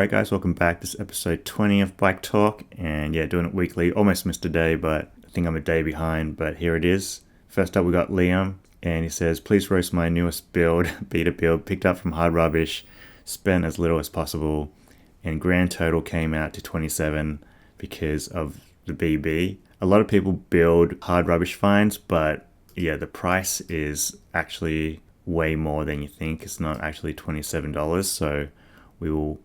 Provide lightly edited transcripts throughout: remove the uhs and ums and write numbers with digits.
Alright guys, welcome back. This is episode 20 of Bike Talk, and yeah, doing it weekly. Almost missed a day, but I think I'm a day behind, but here it is. First up we got Liam, and he says, please roast my newest build, beta build, picked up from Hard Rubbish, spent as little as possible, and grand total came out to 27 because of the BB. A lot of people build Hard Rubbish finds, but yeah, the price is actually way more than you think. It's not actually $27, so we will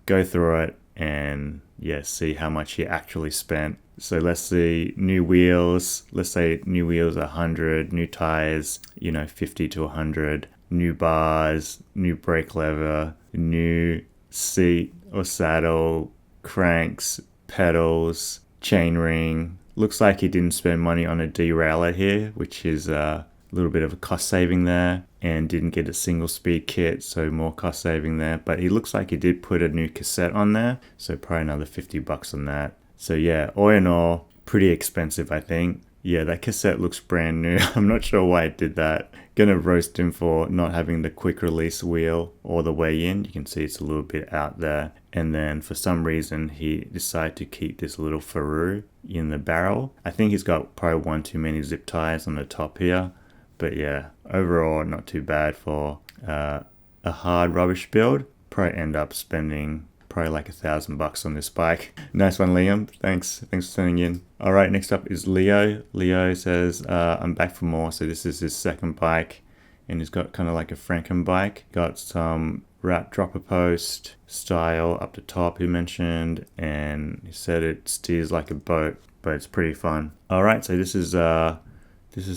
go through it and yeah, see how much he actually spent. So let's see, new wheels, let's say new wheels 100, new tires, 50 to 100, new bars, new brake lever, new seat or saddle, cranks, pedals, chainring. Looks like he didn't spend money on a derailleur here, which is a little bit of a cost saving there, and didn't get a single speed kit, so more cost saving there. But he looks like he did put a new cassette on there, so probably another $50 on that. So yeah, all in all, pretty expensive, I think. Yeah, that cassette looks brand new. I'm not sure why it did that. Gonna roast him for not having the quick release wheel all the way in. You can see it's a little bit out there. And then for some reason, he decided to keep this little Faru in the barrel. I think he's got probably one too many zip ties on the top here. But yeah, overall, not too bad for a Hard Rubbish build. Probably end up spending probably like $1,000 on this bike. Nice one, Liam. Thanks for sending in. All right, next up is Leo. Leo says, I'm back for more. So this is his second bike, and he's got kind of like a Franken bike. Got some wrap dropper post style up the top, he mentioned, and he said it steers like a boat, but it's pretty fun. All right, so this is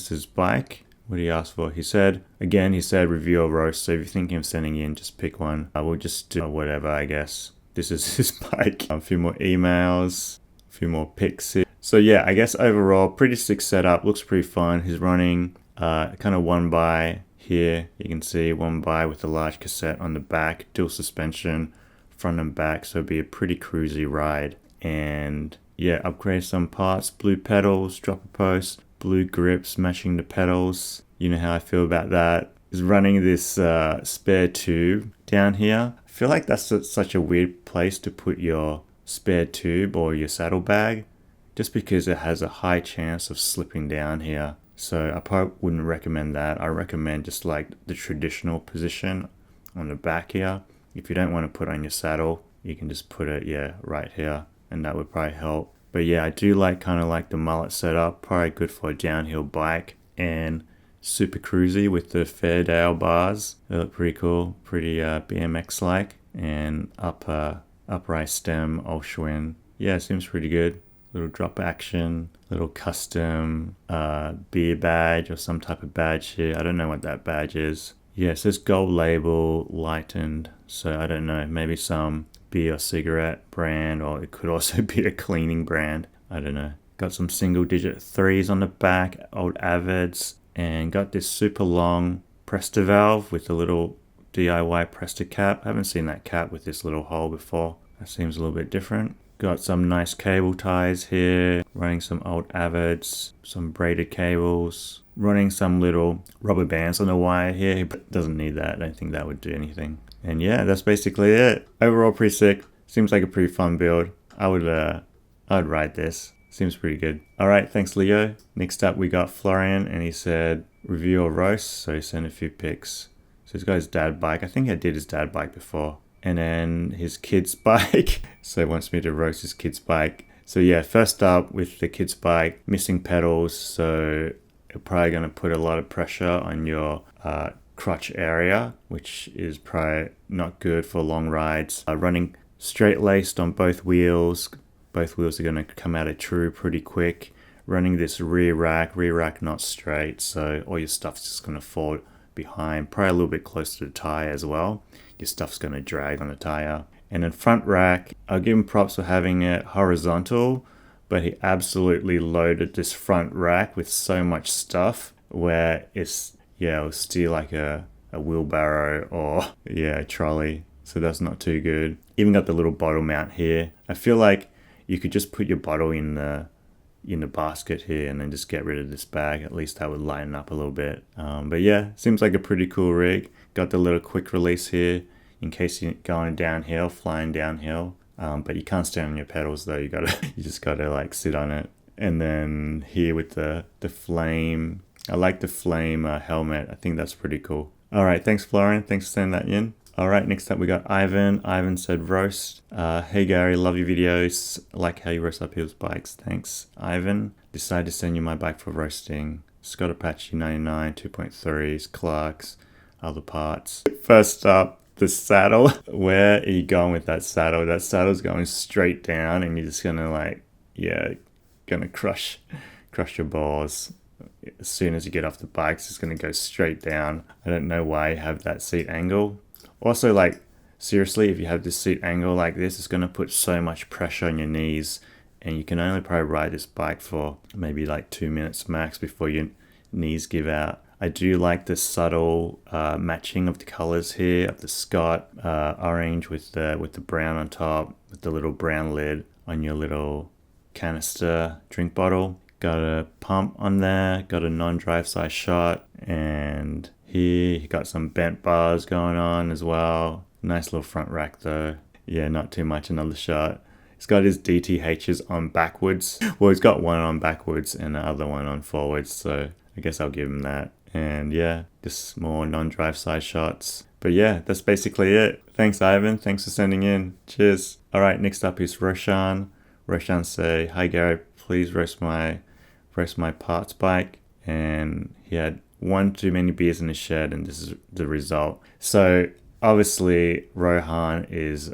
his bike. What did he ask for? He said review or roast. So if you're thinking of sending in, just pick one. We'll just do whatever, I guess. This is his bike. A few more emails, a few more pics here. So yeah, I guess overall, pretty sick setup. Looks pretty fun. He's running kind of one by here. You can see one by with a large cassette on the back, dual suspension, front and back. So it'll be a pretty cruisy ride. And yeah, upgrade some parts, blue pedals, dropper post, blue grips matching the pedals. You know how I feel about that. Is running this spare tube down here. I feel like that's such a weird place to put your spare tube or your saddlebag, just because it has a high chance of slipping down here. So I probably wouldn't recommend that. I recommend just like the traditional position on the back here. If you don't want to put it on your saddle, you can just put it right here, and that would probably help. But yeah, I do like kind of like the mullet setup, probably good for a downhill bike, and super cruisy with the Fairdale bars. They look pretty cool, pretty BMX-like, and upright stem, Olschwin. Yeah, seems pretty good. Little drop action, little custom beer badge or some type of badge here. I don't know what that badge is. Yeah, it says gold label, lightened, so I don't know, maybe some beer or cigarette brand, or it could also be a cleaning brand. I don't know. Got some single digit 3s on the back, old Avids, and got this super long Presta valve with a little DIY Presta cap. I haven't seen that cap with this little hole before. That seems a little bit different. Got some nice cable ties here, running some old Avids, some braided cables, running some little rubber bands on the wire here, but doesn't need that. I don't think that would do anything. And yeah, that's basically it. Overall, pretty sick. Seems like a pretty fun build. I'd ride this. Seems pretty good. All right, thanks, Leo. Next up, we got Florian, and he said review or roast. So he sent a few pics. So he's got his dad bike. I think I did his dad bike before. And then his kid's bike. So he wants me to roast his kid's bike. So yeah, first up with the kid's bike, missing pedals. So you're probably going to put a lot of pressure on your crotch area, which is probably not good for long rides. Running straight laced on both wheels. Both wheels are going to come out of true pretty quick. Running this rear rack not straight, so all your stuff's just going to fall behind, probably a little bit close to the tire as well. Your stuff's going to drag on the tire. And then front rack, I'll give him props for having it horizontal, but he absolutely loaded this front rack with so much stuff where it'll steer like a wheelbarrow or a trolley. So that's not too good. Even got the little bottle mount here. I feel like you could just put your bottle in the basket here and then just get rid of this bag. At least that would lighten up a little bit. But yeah, seems like a pretty cool rig. Got the little quick release here. in case you're going downhill, flying downhill. But you can't stand on your pedals though. You just gotta like sit on it. And then here with the flame, I like the flame helmet. I think that's pretty cool. All right, thanks Florian. Thanks for sending that in. All right, next up we got Ivan. Ivan said roast. Hey Gary, love your videos. Like how you roast up people's bikes. Thanks, Ivan. Decided to send you my bike for roasting. Scott Apache 99, 2.3s, Clarks, other parts. First up, the saddle. Where are you going with that saddle? That saddle's going straight down, and you're just gonna like, yeah, gonna crush your balls. As soon as you get off the bike, it's gonna go straight down. I don't know why you have that seat angle. Also, like, seriously, if you have this seat angle like this, it's gonna put so much pressure on your knees, and you can only probably ride this bike for maybe like 2 minutes max before your knees give out. I do like the subtle matching of the colors here of the Scott orange with the brown on top, with the little brown lid on your little canister drink bottle. Got a pump on there, got a non-drive size shot, and here you got some bent bars going on as well. Nice little front rack though. Yeah, not too much, another shot. He's got his DTHs on backwards. Well, he's got one on backwards and the other one on forwards, so I guess I'll give him that. And yeah, just more non-drive size shots. But yeah, that's basically it. Thanks Ivan, thanks for sending in. Cheers. All right, next up is Roshan. Roshan say, hi Gary, please roast my parts bike. And he had one too many beers in his shed, and this is the result. So obviously Rohan is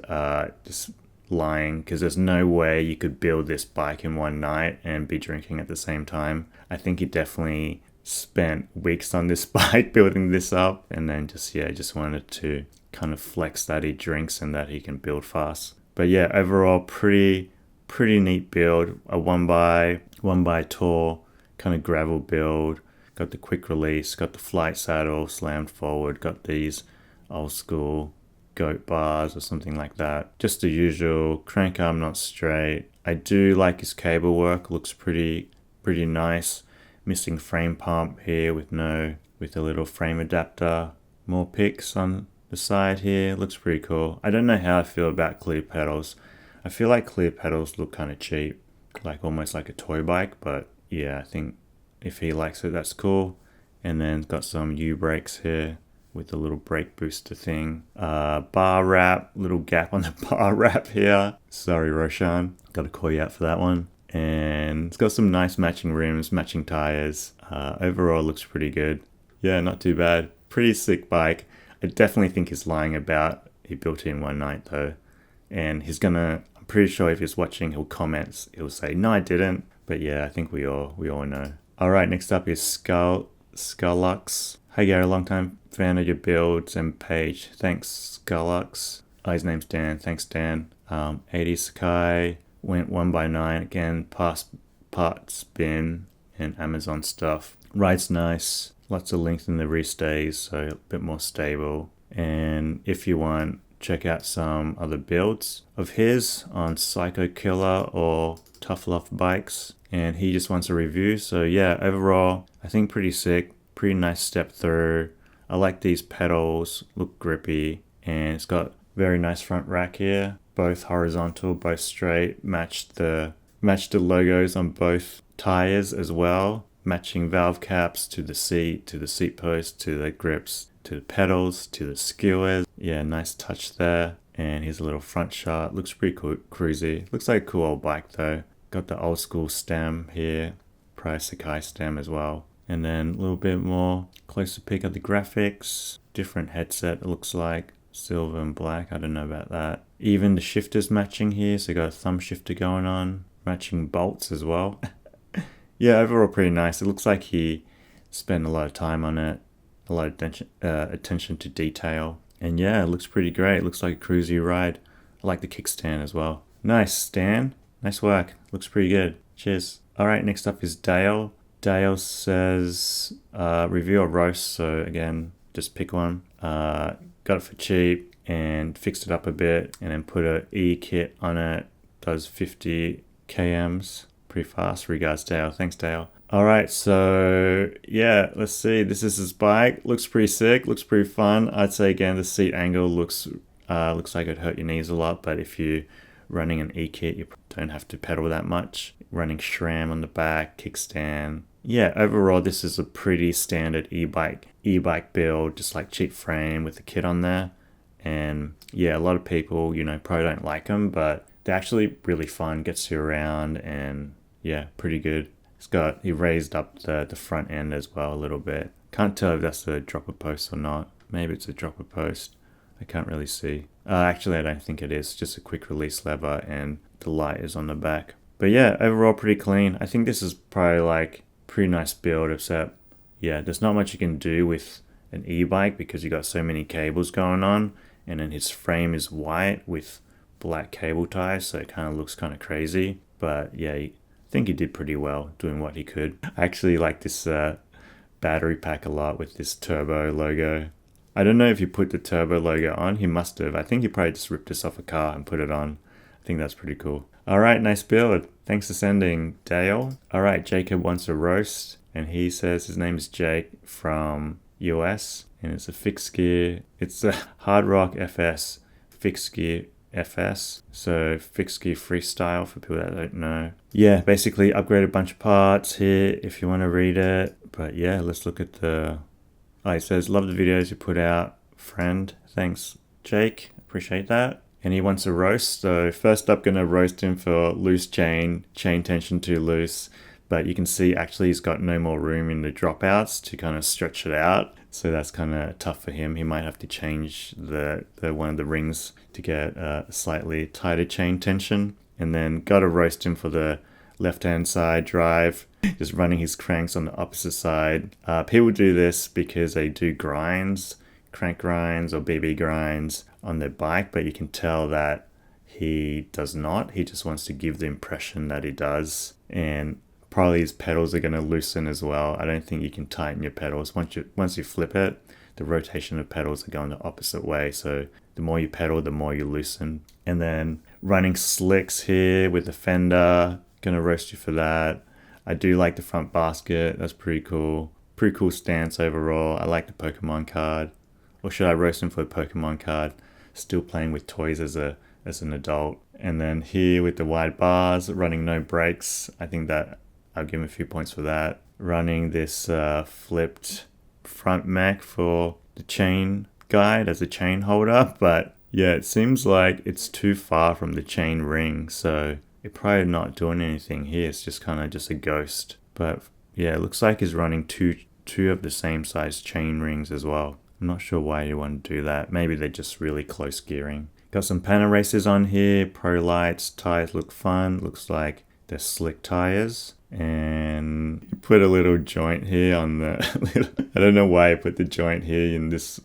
just lying, because there's no way you could build this bike in one night and be drinking at the same time. I think he definitely spent weeks on this bike building this up, and then just wanted to kind of flex that he drinks and that he can build fast. But yeah, overall pretty neat build. A 1x tour kind of gravel build. Got the quick release, got the flight saddle slammed forward, got these old school goat bars or something like that. Just the usual, crank arm not straight. I do like his cable work, looks pretty nice. Missing frame pump here with a little frame adapter. More picks on the side here, looks pretty cool. I don't know how I feel about clear pedals. I feel like clear pedals look kind of cheap, like almost like a toy bike, but yeah, I think if he likes it, that's cool. And then got some U-brakes here with a little brake booster thing. Bar wrap, little gap on the bar wrap here. Sorry, Roshan, gotta call you out for that one. And it's got some nice matching rims, matching tires. Overall looks pretty good. Yeah, not too bad. Pretty sick bike. I definitely think he's lying about he built it in one night though. And I'm pretty sure if he's watching, he'll comment, he'll say, no, I didn't. But yeah, I think we all know. All right, next up is Skullux. Hey Gary, long time fan of your builds and page. Thanks, Skullux. Oh, his name's Dan. Thanks, Dan. 80 Sakai. Went 1x9 again, past parts bin and Amazon stuff. Ride's nice, lots of length in the rear stays, so a bit more stable. And if you want, check out some other builds of his on Psycho Killer or Tough Love bikes. And he just wants a review. So yeah, overall, I think pretty sick, pretty nice step through. I like these pedals, look grippy, and it's got very nice front rack here. Both horizontal, both straight, matched the logos on both tires as well. Matching valve caps to the seat post, to the grips, to the pedals, to the skewers. Yeah, nice touch there. And here's a little front shot. Looks pretty cool, cruisy. Looks like a cool old bike though. Got the old school stem here, Prior Sakai stem as well. And then a little bit more closer peek at the graphics. Different headset it looks like. Silver and black, I don't know about that. Even the shifter's matching here, so got a thumb shifter going on. Matching bolts as well. Yeah, overall pretty nice. It looks like he spent a lot of time on it. A lot of attention to detail. And yeah, it looks pretty great. It looks like a cruisy ride. I like the kickstand as well. Nice, Stan. Nice work. Looks pretty good. Cheers. Alright, next up is Dale. Dale says, review or roast. So again, just pick one. Got it for cheap and fixed it up a bit and then put a E-kit on it. Does 50 kms. Pretty fast. Regards, Dale. Thanks, Dale. Alright, so yeah, let's see. This is his bike. Looks pretty sick. Looks pretty fun. I'd say again, the seat angle looks Looks like it'd hurt your knees a lot, but if you're running an e-kit, you don't have to pedal that much. Running SRAM on the back, kickstand. Yeah, overall this is a pretty standard e-bike build, just like cheap frame with the kit on there. And yeah, a lot of people, probably don't like them, but they're actually really fun, gets you around, and yeah, pretty good. He raised up the front end as well a little bit. Can't tell if that's a dropper post or not. Maybe it's a dropper post. I can't really see. Actually, I don't think it is. Just a quick release lever, and the light is on the back. But yeah, overall pretty clean. I think this is probably like pretty nice build, except yeah, there's not much you can do with an e-bike because you got so many cables going on, and then his frame is white with black cable ties, so it kind of looks kind of crazy. But yeah, I think he did pretty well doing what he could. I actually like this battery pack a lot with this turbo logo. I don't know if he put the turbo logo on. He must have. I think he probably just ripped this off a car and put it on. I think that's pretty cool. Alright, nice build. Thanks for sending, Dale. Alright, Jacob wants a roast, and he says his name is Jake from US, and it's a fixed gear. It's a Hard Rock FS, fixed gear FS, so fixed gear freestyle for people that don't know. Yeah, basically upgrade a bunch of parts here if you want to read it. But yeah, let's look at the... Oh, it says, love the videos you put out, friend. Thanks, Jake. Appreciate that. And he wants a roast. So first up, going to roast him for loose chain tension too loose. But you can see actually he's got no more room in the dropouts to kind of stretch it out. So that's kind of tough for him. He might have to change the one of the rings to get a slightly tighter chain tension. And then got to roast him for the left-hand side drive, just running his cranks on the opposite side. People do this because they do grinds, crank grinds or BB grinds on their bike, but you can tell that he does not. He just wants to give the impression that he does, and probably his pedals are going to loosen as well. I don't think you can tighten your pedals. Once you flip it, the rotation of pedals are going the opposite way, so the more you pedal, the more you loosen. And then running slicks here with the fender, gonna roast you for that. I do like the front basket. That's pretty cool. Pretty cool stance overall. I like the Pokemon card. Or should I roast him for a Pokemon card? Still playing with toys as an adult. And then here with the wide bars, running no brakes. I think that I'll give him a few points for that. Running this flipped front mech for the chain guide as a chain holder. But yeah, it seems like it's too far from the chain ring. So it's probably not doing anything here. It's just kind of just a ghost. But yeah, it looks like he's running two of the same size chain rings as well. I'm not sure why you want to do that. Maybe they're just really close gearing. Got some panel racers on here. Pro lights. Tires look fun. Looks like they're slick tires. And put a little joint here on the... I don't know why I put the joint here in this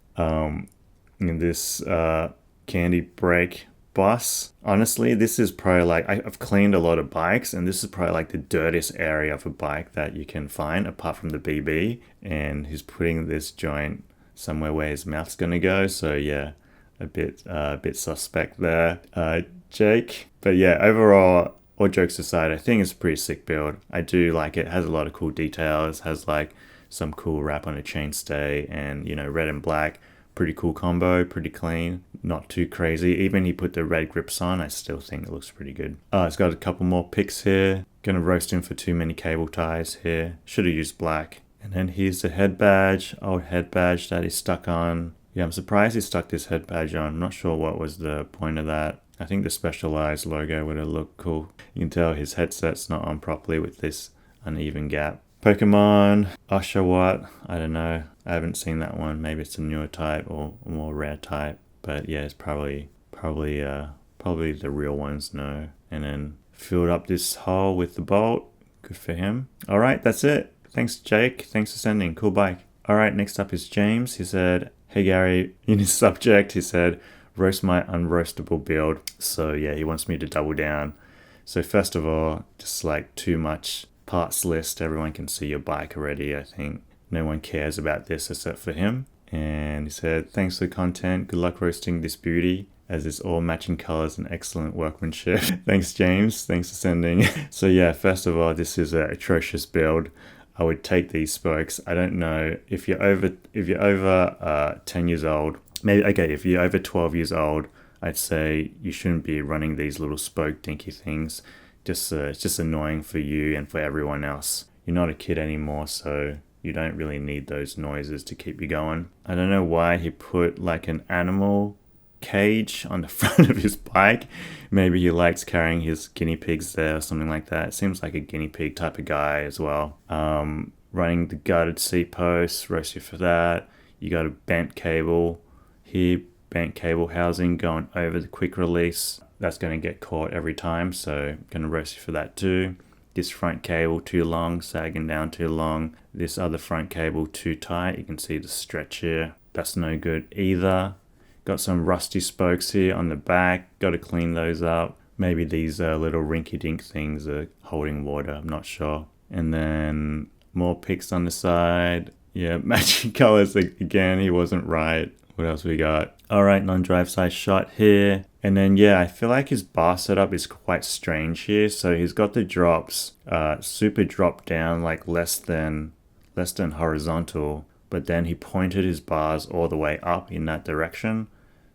candy brake bus. Honestly, this is probably like... I've cleaned a lot of bikes, and this is probably like the dirtiest area of a bike that you can find apart from the BB. And he's putting this joint somewhere where his mouth's gonna go. So yeah, a bit suspect there, Jake. But yeah, overall, all jokes aside, I think it's a pretty sick build. I do like it. It has a lot of cool details. Has like some cool wrap on a chainstay, and red and black. Pretty cool combo, pretty clean, not too crazy. Even he put the red grips on, I still think it looks pretty good. It's got a couple more picks here. Gonna roast him for too many cable ties here. Should have used black. And then here's the head badge, old head badge that he stuck on. Yeah, I'm surprised he stuck this head badge on. I'm not sure what was the point of that. I think the Specialized logo would have looked cool. You can tell his headset's not on properly with this uneven gap. Pokemon, Oshawott, I don't know. I haven't seen that one. Maybe it's a newer type or a more rare type. But yeah, it's probably the real ones, no. And then filled up this hole with the bolt. Good for him. All right, that's it. Thanks, Jake. Thanks for sending. Cool bike. All right, next up is James. He said, hey, Gary, in his subject, he said, roast my unroastable build. So yeah, he wants me to double down. So first of all, just like too much parts list. Everyone can see your bike already, I think. No one cares about this except for him. And he said, thanks for the content. Good luck roasting this beauty, as it's all matching colors and excellent workmanship. Thanks, James. Thanks for sending. So yeah, first of all, this is an atrocious build. I would take these spokes. I don't know if you're over 10 years old. Maybe, okay, if you're over 12 years old I'd say you shouldn't be running these little spoke dinky things. It's just annoying for you and for everyone else. You're not a kid anymore, so you don't really need those noises to keep you going. I don't know why he put like an animal cage on the front of his bike. Maybe he likes carrying his guinea pigs there or something like that. Seems like a guinea pig type of guy as well. Running the guarded seat posts, roast you for that. You got a bent cable here, bent cable housing going over the quick release. That's going to get caught every time, so I'm going to roast you for that too. This front cable too long, sagging down too long. This other front cable too tight. You can see the stretch here. That's no good either. Got some rusty spokes here on the back. Got to clean those up. Maybe these little rinky-dink things are holding water. I'm not sure. And then more picks on the side. Yeah, matching colors again. He wasn't right. What else we got? All right, non-drive side shot here. And then, yeah, I feel like his bar setup is quite strange here. So he's got the drops super drop down, like less than horizontal. But then he pointed his bars all the way up in that direction.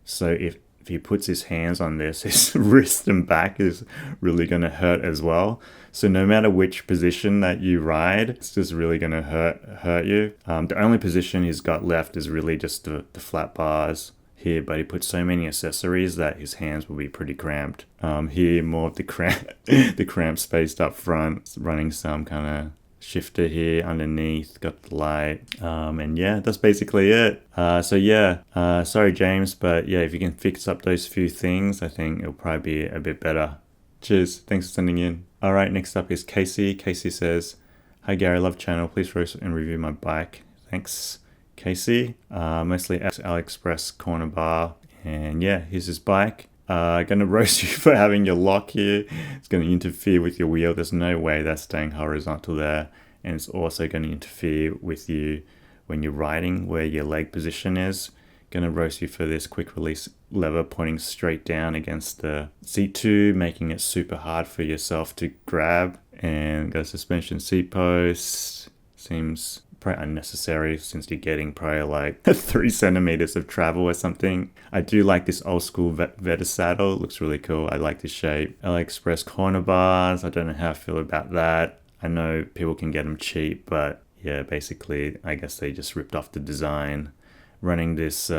So if he puts his hands on this, his wrist and back is really going to hurt as well. So no matter which position that you ride, it's just really going to hurt you. The only position he's got left is really just the flat bars here, but he put so many accessories that his hands will be pretty cramped. Here, more of the cramp spaced up front, running some kind of shifter here underneath, got the light, and yeah, that's basically it. So yeah, sorry James, but yeah, if you can fix up those few things, I think it'll probably be a bit better. Cheers, thanks for sending in. All right, next up is Casey. Casey says, "Hi Gary, love channel, please roast and review my bike." Thanks Casey. Mostly AliExpress corner bar, and yeah, here's his bike. Gonna roast you for having your lock here. It's gonna interfere with your wheel. There's no way that's staying horizontal there. And it's also gonna interfere with you when you're riding, where your leg position is. Gonna roast you for this quick release lever pointing straight down against the seat tube, making it super hard for yourself to grab. And got a suspension seat post. Seems probably unnecessary since you're getting probably like 3 centimeters of travel or something. I do like this old school Veta saddle. It looks really cool. I like the shape. AliExpress corner bars. I don't know how I feel about that. I know people can get them cheap, but yeah, basically I guess they just ripped off the design. Running this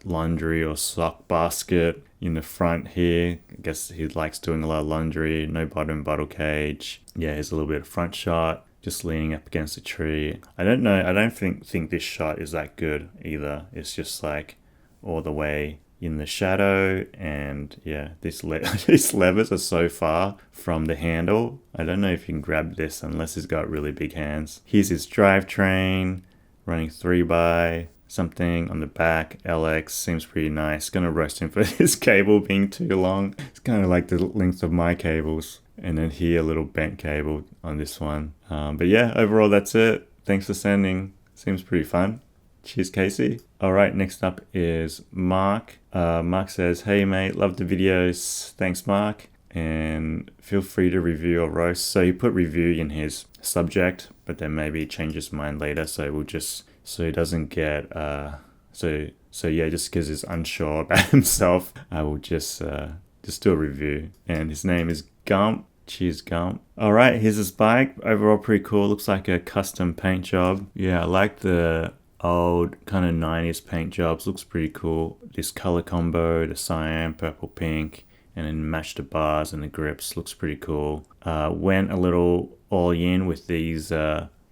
laundry or sock basket in the front here. I guess he likes doing a lot of laundry. No bottom bottle cage. Yeah, here's a little bit of front shot. Just leaning up against a tree. I don't know. I don't think this shot is that good either. It's just like all the way in the shadow, and yeah, these levers are so far from the handle. I don't know if you can grab this unless he's got really big hands. Here's his drivetrain, running 3x something on the back. LX seems pretty nice. Gonna roast him for his cable being too long. It's kind of like the length of my cables. And then here, a little bent cable on this one. But yeah, overall, that's it. Thanks for sending. Seems pretty fun. Cheers, Casey. All right, next up is Mark. Mark says, "Hey, mate, love the videos. Thanks, Mark. And feel free to review or roast." So he put review in his subject, but then maybe change his mind later. So we'll just, so he doesn't get, so yeah, just because he's unsure about himself, I will just do a review. And his name is Gump. Cheers, Gump. All right, here's his bike. Overall, pretty cool. Looks like a custom paint job. Yeah, I like the old kind of 90s paint jobs. Looks pretty cool. This color combo, the cyan, purple, pink, and then match the bars and the grips. Looks pretty cool. Went a little all in with these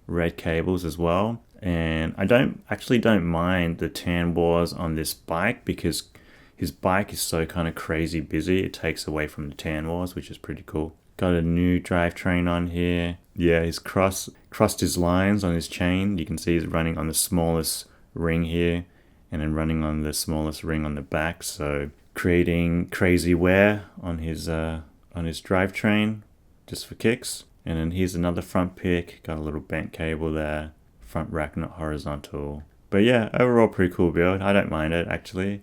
red cables as well. And I don't mind the tan wars on this bike because his bike is so kind of crazy busy. It takes away from the tan wars, which is pretty cool. Got a new drivetrain on here. Yeah, he's crossed his lines on his chain. You can see he's running on the smallest ring here and then running on the smallest ring on the back. So creating crazy wear on his drivetrain just for kicks. And then here's another front pick. Got a little bent cable there. Front rack not horizontal. But yeah, overall pretty cool build. I don't mind it actually.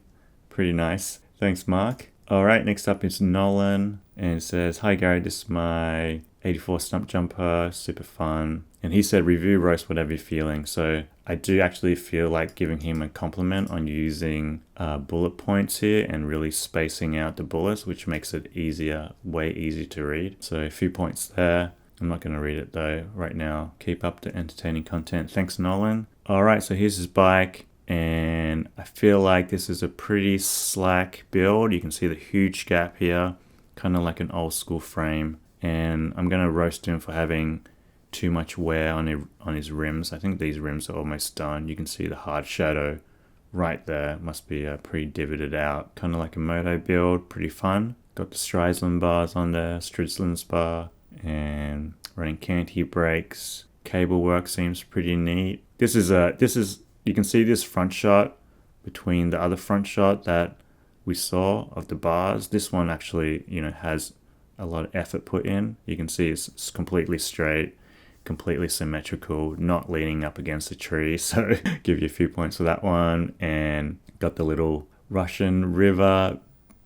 Pretty nice. Thanks, Mark. All right, next up is Nolan, and it says, "Hi Gary, this is my 84 stump jumper, super fun And he said review roast whatever you're feeling. So I do actually feel like giving him a compliment on using bullet points here and really spacing out the bullets, which makes it easier, way easier to read. So a few points there. I'm not going to read it though right now. Keep up the entertaining content. Thanks, Nolan. All right, so here's his bike. And I feel like this is a pretty slack build. You can see the huge gap here, kind of like an old school frame. And I'm going to roast him for having too much wear on his rims. I think these rims are almost done. You can see the hard shadow right there. Must be pretty divoted out. Kind of like a moto build, pretty fun. Got the Streisand bars on there, Stridsland's bar, and running canty brakes. Cable work seems pretty neat. This is you can see this front shot between the other front shot that we saw of the bars. This one actually, has a lot of effort put in. You can see it's completely straight, completely symmetrical, not leaning up against a tree. So give you a few points for that one. And got the little Russian River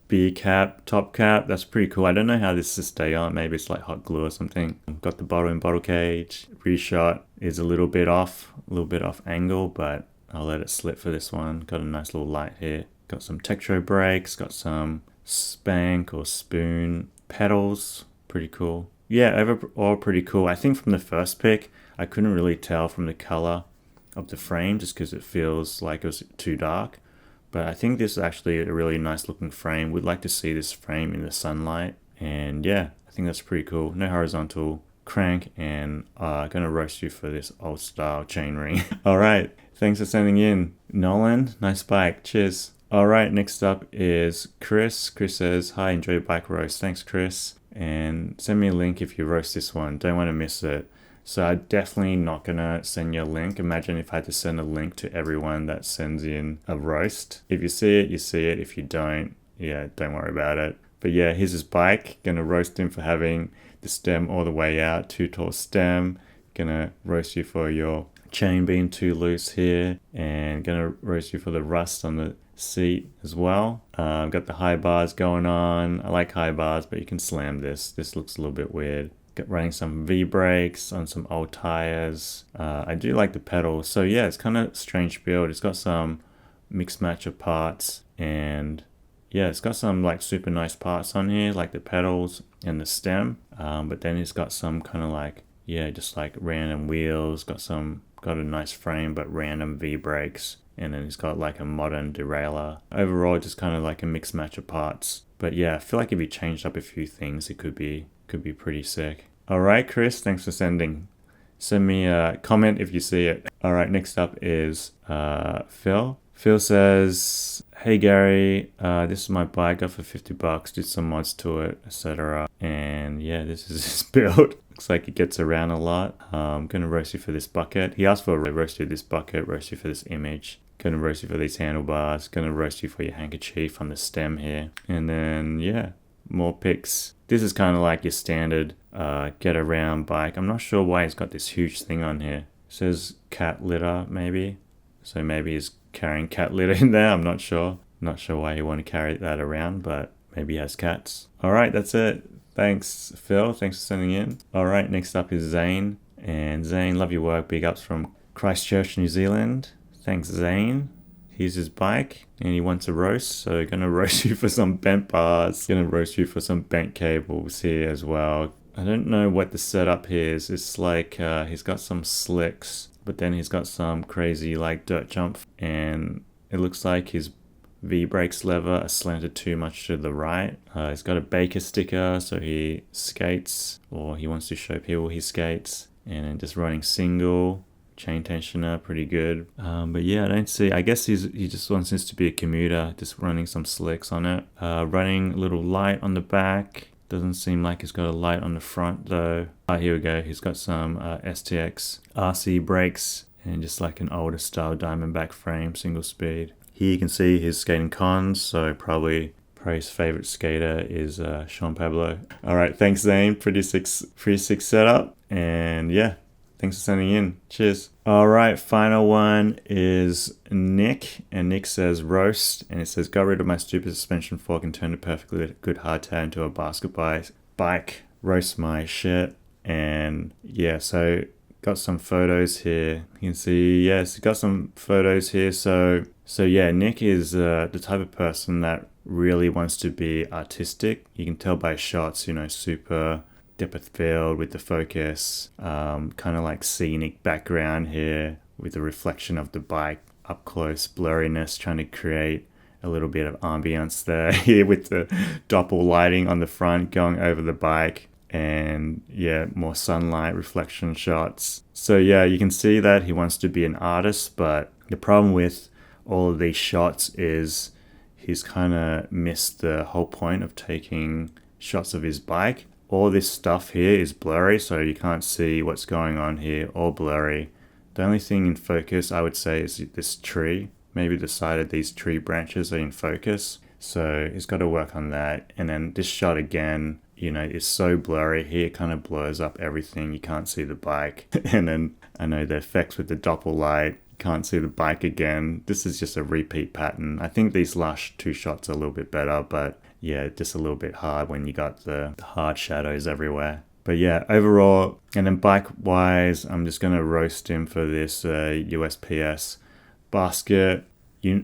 beer cap, top cap. That's pretty cool. I don't know how this is stay on. Maybe it's like hot glue or something. Got the bottle in bottle cage. Reshot is a little bit off angle, but I'll let it slip for this one. Got a nice little light here. Got some Tektro brakes. Got some spank or spoon pedals. Pretty cool. Yeah, overall pretty cool. I think from the first pick, I couldn't really tell from the color of the frame just because it feels like it was too dark. But I think this is actually a really nice looking frame. We'd like to see this frame in the sunlight. And yeah, I think that's pretty cool. No horizontal crank, and gonna roast you for this old style chainring. All right, thanks for sending in, Nolan. Nice bike. Cheers. All right, next up is Chris. Chris says, hi, enjoy bike roast. Thanks, Chris. And send me a link if you roast this one. Don't want to miss it. So I'm definitely not going to send you a link. Imagine if I had to send a link to everyone that sends in a roast. If you see it, you see it. If you don't, yeah, don't worry about it. But yeah, here's his bike. Gonna roast him for having the stem all the way out. Too tall stem. Gonna roast you for your chain being too loose here. And gonna roast you for the rust on the seat as well. Got the high bars going on. I like high bars, but you can slam this. This looks a little bit weird. Running some V-brakes on some old tires. I do like the pedals. So yeah, it's kind of strange build. It's got some mixed match of parts, and yeah, it's got some like super nice parts on here, like the pedals and the stem. But then it's got some kind of like, yeah, just like random wheels. Got a nice frame, but random V-brakes. And then it's got like a modern derailleur. Overall, just kind of like a mixed match of parts. But yeah, I feel like if you changed up a few things, it could be pretty sick. All right, Chris, thanks for sending. Send me a comment if you see it. All right, next up is Phil. Phil says, hey Gary, this is my bike, got for $50, did some mods to it, etc. And yeah, this is his build. Looks like it gets around a lot. I'm gonna roast you for this bucket. He asked for a roast you this bucket, roast you for this image. Gonna roast you for these handlebars. Gonna roast you for your handkerchief on the stem here. And then yeah, more picks. This is kind of like your standard get around bike. I'm not sure why it's got this huge thing on here. It says cat litter maybe. So maybe he's carrying cat litter in there. I'm not sure. Not sure why you want to carry that around, but maybe he has cats. All right, that's it. Thanks, Phil. Thanks for sending in. All right, next up is Zane. And Zane, love your work. Big ups from Christchurch, New Zealand. Thanks, Zane. Here's his bike, and he wants a roast, so gonna roast you for some bent bars. Gonna roast you for some bent cables here as well. I don't know what the setup here is. It's like he's got some slicks, but then he's got some crazy like dirt jump, and it looks like his V-brakes lever are slanted too much to the right. He's got a Baker sticker, so he skates, or he wants to show people he skates, and then just running single. Chain tensioner, pretty good. But yeah, I don't see, I guess he just wants this to be a commuter, just running some slicks on it. Running a little light on the back. Doesn't seem like he's got a light on the front though. Here we go. He's got some STX RC brakes and just like an older style Diamondback frame, single speed. Here you can see his skating cons, so probably his favorite skater is Sean Pablo. All right, thanks Zane. Pretty sick setup, and yeah. Thanks for sending in. Cheers. All right, final one is Nick. And Nick says roast. And it says, got rid of my stupid suspension fork and turned a perfectly good hardtail into a basket bike. Roast my shit. And yeah, so got some photos here. You can see, yes, got some photos here. So yeah, Nick is the type of person that really wants to be artistic. You can tell by shots, you know, super depth field with the focus, kind of like scenic background here with the reflection of the bike, up close blurriness, trying to create a little bit of ambience there here with the doppel lighting on the front going over the bike, and yeah, more sunlight reflection shots. So yeah, you can see that he wants to be an artist, but the problem with all of these shots is he's kind of missed the whole point of taking shots of his bike. All this stuff here is blurry, so you can't see what's going on here, all blurry. The only thing in focus I would say is this tree. Maybe the side of these tree branches are in focus, so he's got to work on that. And then this shot again, you know, is so blurry here, it kind of blurs up everything. You can't see the bike. And then I know the effects with the doppel light, can't see the bike again. This is just a repeat pattern. I think these last two shots are a little bit better, but yeah, just a little bit hard when you got the hard shadows everywhere. But yeah, overall, and then bike wise, I'm just going to roast him for this USPS basket.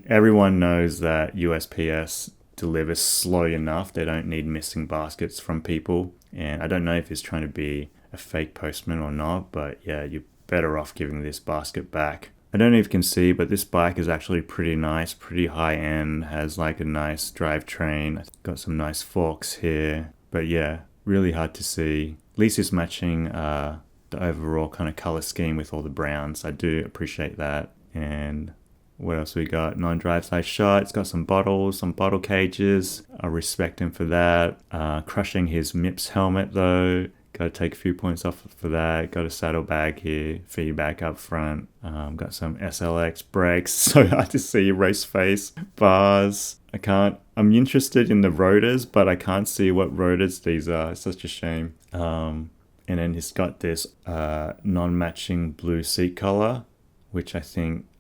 Everyone knows that USPS delivers slow enough. They don't need missing baskets from people. And I don't know if he's trying to be a fake postman or not, but yeah, you're better off giving this basket back. I don't know if you can see, but this bike is actually pretty nice, pretty high end, has like a nice drivetrain. Got some nice forks here, but yeah, really hard to see. At least it's matching the overall kind of color scheme with all the browns. I do appreciate that. And what else we got? Non-drive side shot. It's got some bottles, some bottle cages. I respect him for that. Crushing his MIPS helmet though. Got to take a few points off for that. Got a saddlebag here, feedback up front. Got some SLX brakes. So hard to see race face bars. I'm interested in the rotors, but I can't see what rotors these are. It's such a shame. And then he's got this non-matching blue seat color, which I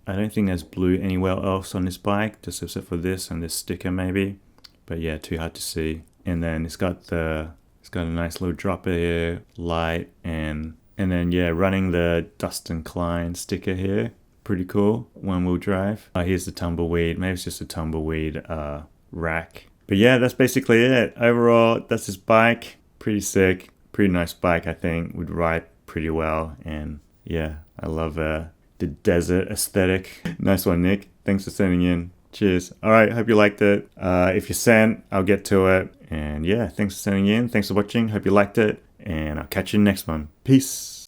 don't think there's blue anywhere else on this bike, just except for this and this sticker maybe. But yeah, too hard to see. And then it's got a nice little dropper here, light, and then yeah, running the Dustin Klein sticker here. Pretty cool, one-wheel drive. Here's the tumbleweed. Maybe it's just a tumbleweed rack. But yeah, that's basically it. Overall, that's his bike. Pretty sick, pretty nice bike, I think. Would ride pretty well, and yeah, I love the desert aesthetic. Nice one, Nick. Thanks for sending in. Cheers. All right, hope you liked it. If you sent, I'll get to it. And yeah, thanks for sending in. Thanks for watching. Hope you liked it. And I'll catch you next one. Peace.